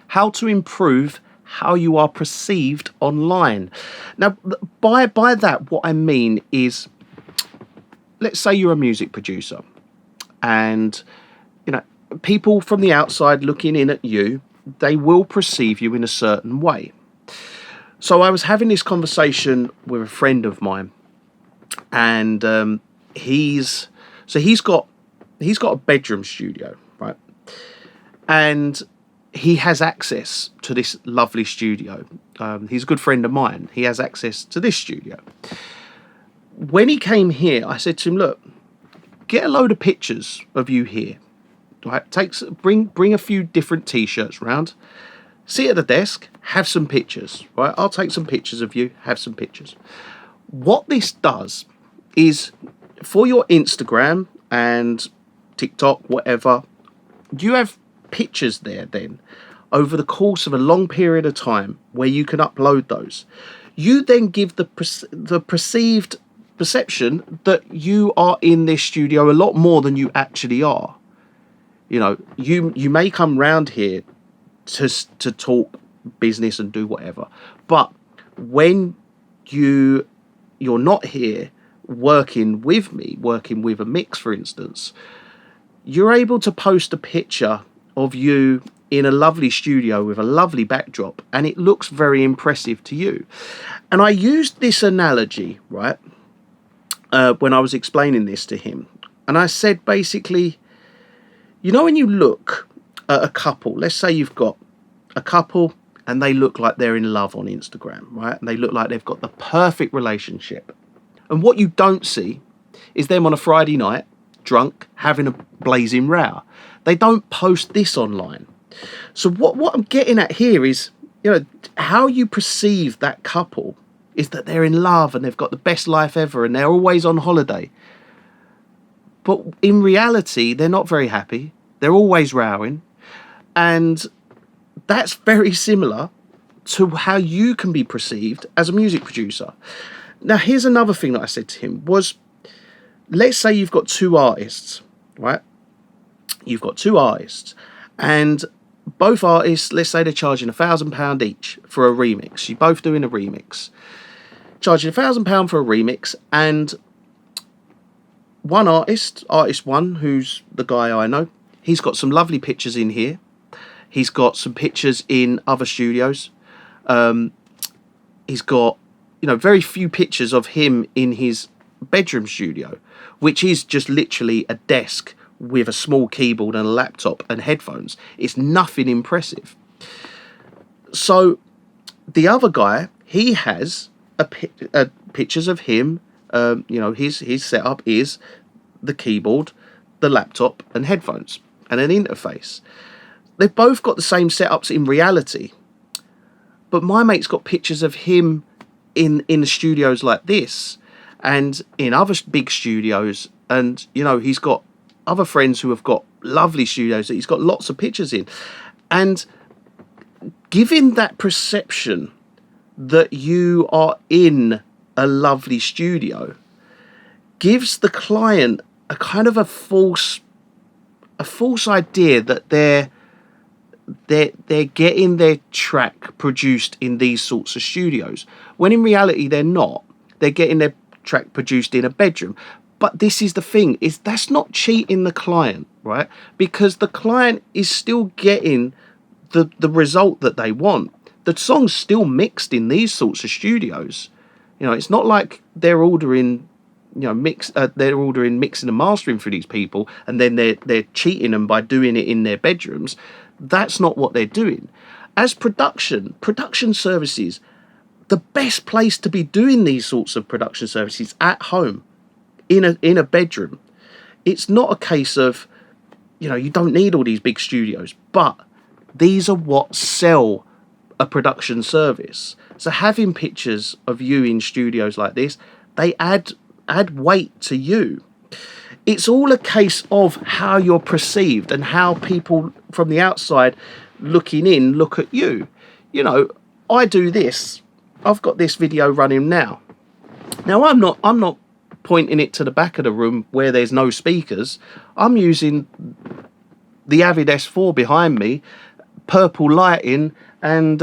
how to improve how you are perceived online. Now, by that, what I mean is, let's say you're a music producer, and people from the outside looking in at you, they will perceive you in a certain way. So I was having this conversation with a friend of mine, and he's got a bedroom studio, right? And he has access to this lovely studio. He's a good friend of mine. He has access to this studio. When he came here, I said to him, look, get a load of pictures of you here. Right? Bring a few different t-shirts round. Sit at the desk, have some pictures. Right? I'll take some pictures of you, have some pictures. What this does is, for your Instagram and TikTok, whatever, you have pictures there then over the course of a long period of time where you can upload those. You then give the perceived perception that you are in this studio a lot more than you actually are. You may come round here to talk business and do whatever, but when you're not here working with me, working with a mix, for instance, you're able to post a picture of you in a lovely studio with a lovely backdrop, and it looks very impressive to you. And I used this analogy, right, when I was explaining this to him. And I said, basically, when you look at a couple, let's say you've got a couple and they look like they're in love on Instagram, right? And they look like they've got the perfect relationship. And what you don't see is them on a Friday night, drunk, having a blazing row. They don't post this online. So what I'm getting at here is, how you perceive that couple is that they're in love and they've got the best life ever and they're always on holiday. But in reality, they're not very happy. They're always rowing. And that's very similar to how you can be perceived as a music producer. Now, here's another thing that I said to him was, let's say you've got two artists, right? You've got two artists, and both artists, let's say they're charging £1,000 each for a remix. You're both doing a remix. Charging £1,000 for a remix, and one artist one, who's the guy I know, he's got some lovely pictures in here. He's got some pictures in other studios. He's got, very few pictures of him in his bedroom studio, which is just literally a desk with a small keyboard and a laptop and headphones. It's nothing impressive. So the other guy, he has pictures of him. His setup is the keyboard, the laptop and headphones and an interface. They've both got the same setups in reality, but my mate's got pictures of him in the studios like this and in other big studios, and he's got other friends who have got lovely studios that he's got lots of pictures in. And giving that perception that you are in a lovely studio gives the client a kind of a false idea that they're getting their track produced in these sorts of studios, when in reality they're not. They're getting their track produced in a bedroom. But this is the thing, is that's not cheating the client, right? Because the client is still getting the result that they want. The song's still mixed in these sorts of studios. It's not like they're ordering, they're ordering mixing and mastering for these people, and then they're cheating them by doing it in their bedrooms. That's not what they're doing. As production services, the best place to be doing these sorts of production services at home, in a bedroom. It's not a case of, you don't need all these big studios, but these are what sell a production service. So having pictures of you in studios like this, they add weight to you. It's all a case of how you're perceived and how people from the outside looking in look at you. I do this. I've got this video running now. Now I'm not pointing it to the back of the room where there's no speakers. I'm using the Avid S4 behind me, purple lighting and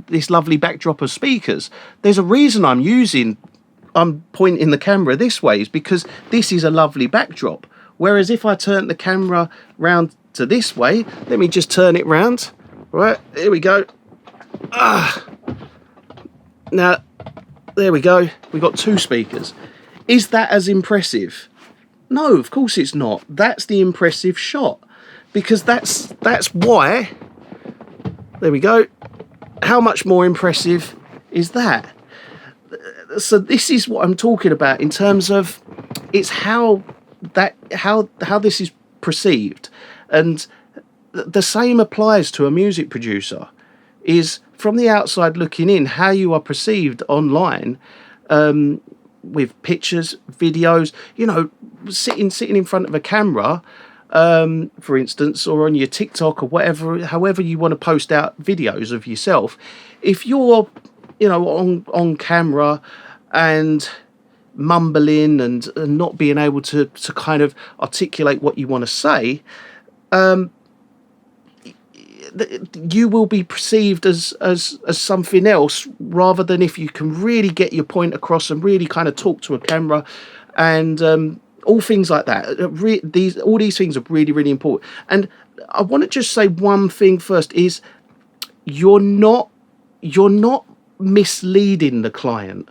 this lovely backdrop of speakers. There's a reason I'm pointing the camera this way, is because this is a lovely backdrop. Whereas if I turn the camera round to this way, let me just turn it round. Right, here we go. Now, there we go. We've got 2 speakers. Is that as impressive? No, of course it's not. That's the impressive shot, because that's why. There we go. How much more impressive is that? So this is what I'm talking about in terms of it's how this is perceived, and the same applies to a music producer. Is from the outside looking in, how you are perceived online, with pictures, videos, sitting in front of a camera, for instance, or on your TikTok or whatever, however you want to post out videos of yourself. If you're, on camera and mumbling and not being able to kind of articulate what you want to say, you will be perceived as something else, rather than if you can really get your point across and really kind of talk to a camera and all things like that. All these things are really, really important. And I want to just say one thing first, is you're not misleading the client.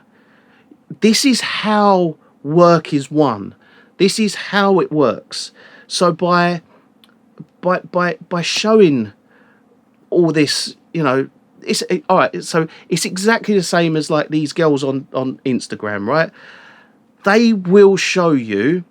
This is how work is won. This is how it works. So by showing all this, it's all right. So it's exactly the same as like these girls on Instagram, right? They will show you,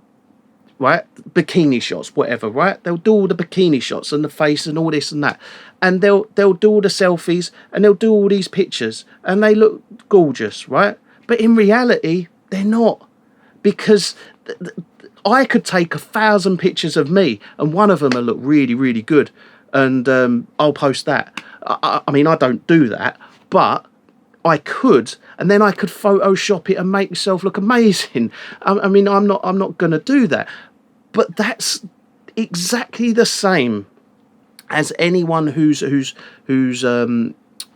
right, bikini shots, whatever, right? They'll do all the bikini shots and the face and all this and that, and they'll do all the selfies and they'll do all these pictures and they look gorgeous, right? But in reality, they're not, because I could take 1,000 pictures of me and one of them will look really, really good, and I'll post that. I mean, I don't do that, but I could, and then I could Photoshop it and make myself look amazing. I mean, I'm not going to do that, but that's exactly the same as anyone who's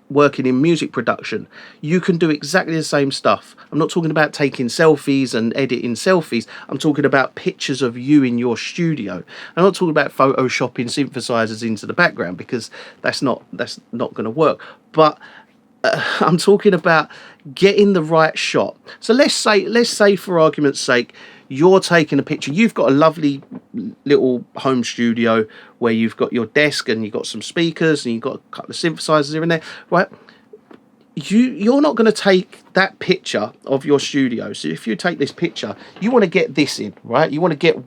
working in music production. You can do exactly the same stuff. I'm not talking about taking selfies and editing selfies. I'm talking about pictures of you in your studio. I'm not talking about photoshopping synthesizers into the background, because that's not going to work. But I'm talking about getting the right shot. So let's say for argument's sake, you're taking a picture. You've got a lovely little home studio where you've got your desk and you've got some speakers and you've got a couple of synthesizers here and there, right? You're not going to take that picture of your studio. So if you take this picture, you want to get this in, right? You want to get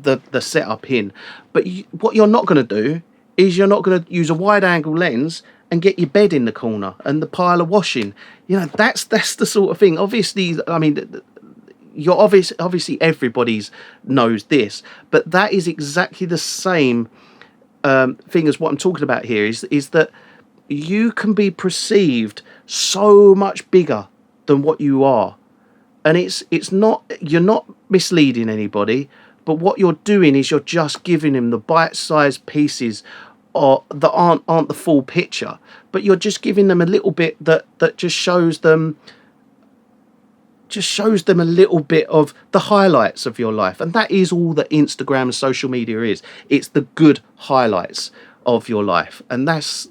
the setup in. But what you're not going to do is you're not going to use a wide angle lens and get your bed in the corner and the pile of washing. That's the sort of thing. Obviously, I mean, you're obviously everybody's knows this, but that is exactly the same thing as what I'm talking about here. Is that you can be perceived so much bigger than what you are, and it's not, you're not misleading anybody, but what you're doing is you're just giving them the bite-sized pieces that aren't the full picture, but you're just giving them a little bit that just shows them a little bit of the highlights of your life. And that is all that Instagram and social media is. It's the good highlights of your life. And that's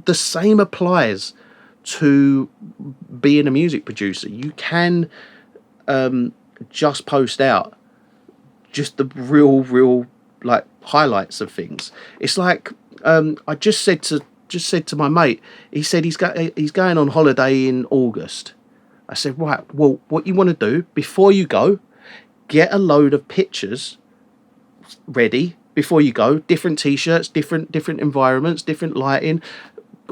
the same applies to being a music producer. You can just post out just the real like highlights of things. It's like I just said to my mate, he said he's going on holiday in August. I said, right, well, what you want to do before you go, get a load of pictures ready before you go, different t-shirts, different environments, different lighting,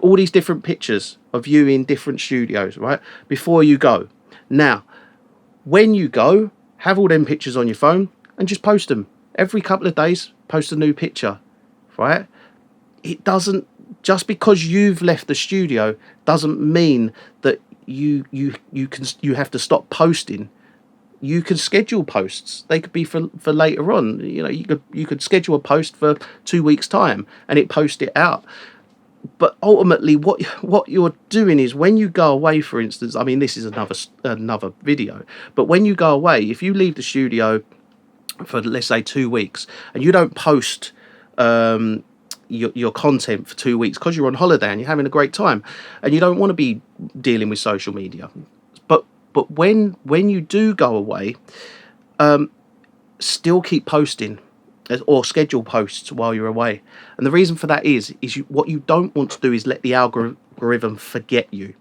all these different pictures of you in different studios, right, before you go. Now, when you go, have all them pictures on your phone and just post them. Every couple of days, post a new picture, right? It doesn't, just because you've left the studio doesn't mean that you have to stop posting. You can schedule posts. They could be for later on. You could schedule a post for 2 weeks time and post it out. But ultimately, what you're doing is when you go away, for instance, I mean, this is another video, but when you go away, if you leave the studio for, let's say, 2 weeks, and you don't post your content for 2 weeks because you're on holiday and you're having a great time, and you don't want to be dealing with social media, but when you do go away, still keep posting or schedule posts while you're away. And the reason for that is what you don't want to do is let the algorithm forget you.